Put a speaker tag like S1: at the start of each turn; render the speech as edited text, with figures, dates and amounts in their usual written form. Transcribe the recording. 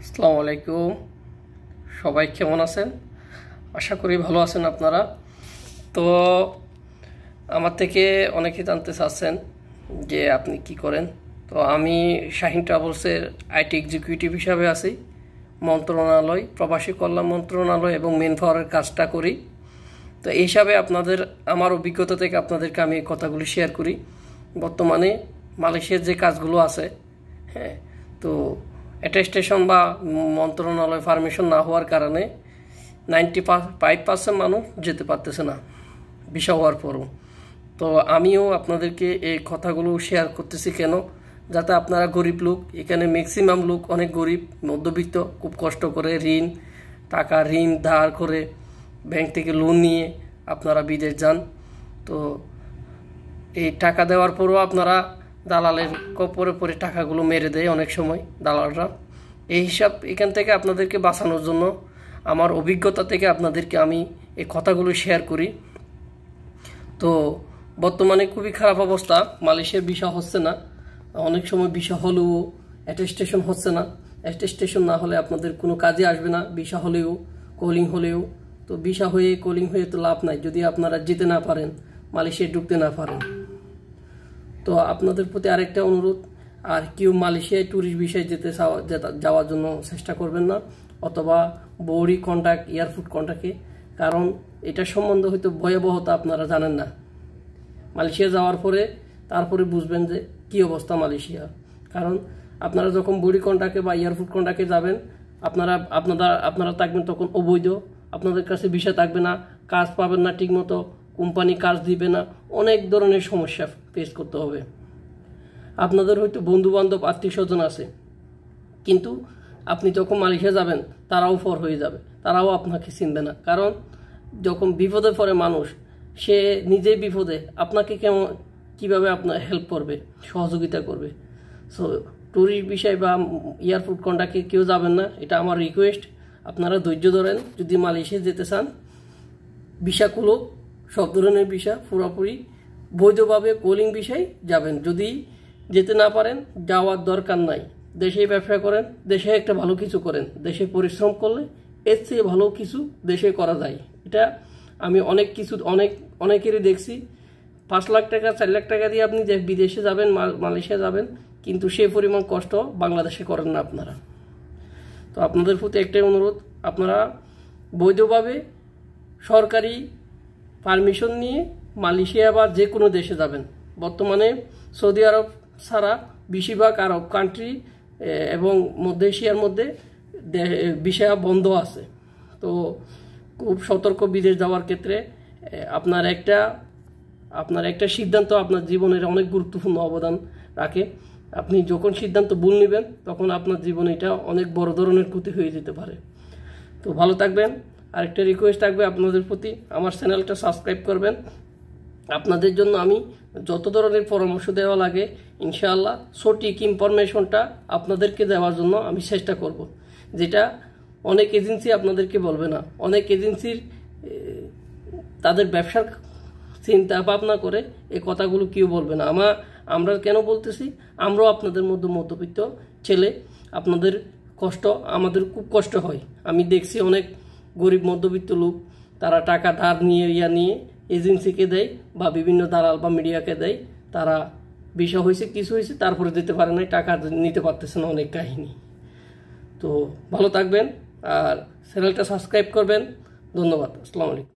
S1: আসসালামু আলাইকুম। সবাই কেমন আছেন? আশা করি ভালো আছেন আপনারা। তো আমার থেকে অনেকে জানতে চাচ্ছেন যে আপনি কি করেন। তো আমি শাহিন ট্রাভেলসের আইটি এক্সিকিউটিভ হিসাবে আছি। মন্ত্রণালয়, প্রবাসী কল্যাণ মন্ত্রণালয় এবং মেন পাওয়ারের কাজটা করি। তো এই হিসাবে আমার অভিজ্ঞতা থেকে আপনাদেরকে আমি এই কথাগুলি শেয়ার করি। বর্তমানে মালয়েশিয়ার যে কাজগুলো আছে, হ্যাঁ, তো অ্যাটেস্টেশন বা মন্ত্রণালয় পারমিশন না হওয়ার কারণে 95% মানুষ যেতে পারতেছে না ভিসা হওয়ার পরও। তো আমিও আপনাদেরকে এই কথাগুলো শেয়ার করতেছি কেন, যাতে আপনারা গরিব লোক, এখানে ম্যাক্সিমাম লোক অনেক গরিব মধ্যবিত্ত, খুব কষ্ট করে ঋণ ধার করে ব্যাংক থেকে লোন নিয়ে আপনারা বিদেশ যান। তো এই টাকা দেওয়ার পরও আপনারা দালালের কপরে পরে টাকাগুলো মেরে দেয় অনেক সময় দালালরা। এই হিসাব এখান থেকে আপনাদেরকে বাঁচানোর জন্য আমার অভিজ্ঞতা থেকে আপনাদেরকে আমি এই কথাগুলো শেয়ার করি। তো বর্তমানে খুবই খারাপ অবস্থা, মালয়েশিয়ার ভিসা হচ্ছে না। অনেক সময় ভিসা হলেও অ্যাটেস্টেশন হচ্ছে না। অ্যাটেস্টেশন না হলে আপনাদের কোনো কাজে আসবে না, ভিসা হলেও কলিং হলেও। তো ভিসা হয়ে কলিং হয়ে তো লাভ নাই যদি আপনারা যেতে না পারেন, মালয়েশিয়ায় ঢুকতে না পারেন। তো আপনাদের প্রতি আরেকটা অনুরোধ, আর কেউ মালয়েশিয়ায় ট্যুরিস্ট ভিসায় যাওয়ার জন্য চেষ্টা করবেন না, অথবা বৌরি কন্ট্যাক্ট, এয়ারপোর্ট কন্ট্যাক্টে। কারণ এটা সম্বন্ধে হয়তো ভয়াবহতা আপনারা জানেন না। মালয়েশিয়া যাওয়ার পরে তারপরে বুঝবেন যে কী অবস্থা মালয়েশিয়া। কারণ আপনারা যখন বৌরি কন্ট্যাক্টে বা এয়ারপোর্ট কন্ট্যাক্টে যাবেন, আপনারা থাকবেন তখন অবৈধ, আপনাদের কাছে ভিসা থাকবে না, কাজ পাবেন না ঠিকমতো, কোম্পানি কাজ দিবে না, অনেক ধরনের সমস্যা ফেস করতে হবে। আপনাদের হয়তো বন্ধুবান্ধব আত্মীয় স্বজন আছে, কিন্তু আপনি যখন মালয়েশিয়া যাবেন তারাও ফর হয়ে যাবে, তারাও আপনাকে চিনবে না। কারণ যখন বিপদে পড়ে মানুষ, সে নিজেই বিপদে, আপনাকে কীভাবে আপনার হেল্প করবে, সহযোগিতা করবে। সো ট্যুরিস্ট বিষয় বা এয়ারপোর্ট কন্ট্যাক্টে কেউ যাবেন না, এটা আমার রিকোয়েস্ট। আপনারা ধৈর্য ধরেন, যদি মালয়েশিয়া যেতে চান ভিসাগুলো সব ধরনের ভিসা পুরোপুরি বৈধভাবে কলিং ভিসায় যাবেন। যদি যেতে না পারেন, যাওয়ার দরকার নাই, দেশে ব্যবসা করেন, দেশে একটা ভালো কিছু করেন। দেশে পরিশ্রম করলে এর চেয়ে ভালো কিছু দেশে করা যায়। এটা আমি অনেকেরই দেখছি। 5 লাখ টাকা 4 লাখ টাকা দিয়ে আপনি বিদেশে যাবেন, মালয়েশিয়া যাবেন, কিন্তু সেই পরিমাণ কষ্ট বাংলাদেশে করেন না আপনারা। তো আপনাদের প্রতি একটাই অনুরোধ, আপনারা বৈধভাবে সরকারি পারমিশন নিয়ে মালয়েশিয়া বা যে কোনো দেশে যাবেন। বর্তমানে সৌদি আরব ছাড়া বেশিরভাগ আরব কান্ট্রি এবং মধ্য এশিয়ার মধ্যে ভিসা বন্ধ আছে। তো খুব সতর্ক বিদেশ যাওয়ার ক্ষেত্রে আপনার একটা সিদ্ধান্ত আপনার জীবনের অনেক গুরুত্বপূর্ণ অবদান রাখে। আপনি যখন সিদ্ধান্ত ভুল নেবেন, তখন আপনার জীবনে এটা অনেক বড় ধরনের ক্ষতি হয়ে যেতে পারে। তো ভালো থাকবেন। আরেকটা রিকোয়েস্ট থাকবে আপনাদের প্রতি, আমার চ্যানেলটা সাবস্ক্রাইব করবেন। আপনাদের জন্য আমি যত ধরনের পরামর্শ দেওয়া লাগে, ইনশাআল্লাহ সঠিক ইনফরমেশনটা আপনাদেরকে দেওয়ার জন্য আমি চেষ্টা করব, যেটা অনেক এজেন্সি আপনাদেরকে বলবে না। অনেক এজেন্সির তাদের ব্যবসার চিন্তা ভাবনা করে এই কথাগুলো কেউ বলবে না। আমরা কেন বলতেছি, আমরাও আপনাদের মধ্যবিত্ত ছেলে, আপনাদের কষ্ট আমাদের খুব কষ্ট হয়। আমি দেখছি অনেক গরিব মধ্যবিত্ত লোক, তারা টাকা ধার নিয়ে এজেন্সিকে দেয় বা বিভিন্ন দালাল বা মিডিয়াকে দেয়। তারা ভিসা হয়েছে, কিছু হয়েছে, তারপরে দিতে পারে না, টাকা নিতে পারতেছে না, অনেক কাহিনী। তো ভালো থাকবেন আর চ্যানেলটা সাবস্ক্রাইব করবেন। ধন্যবাদ। আসসালামু আলাইকুম।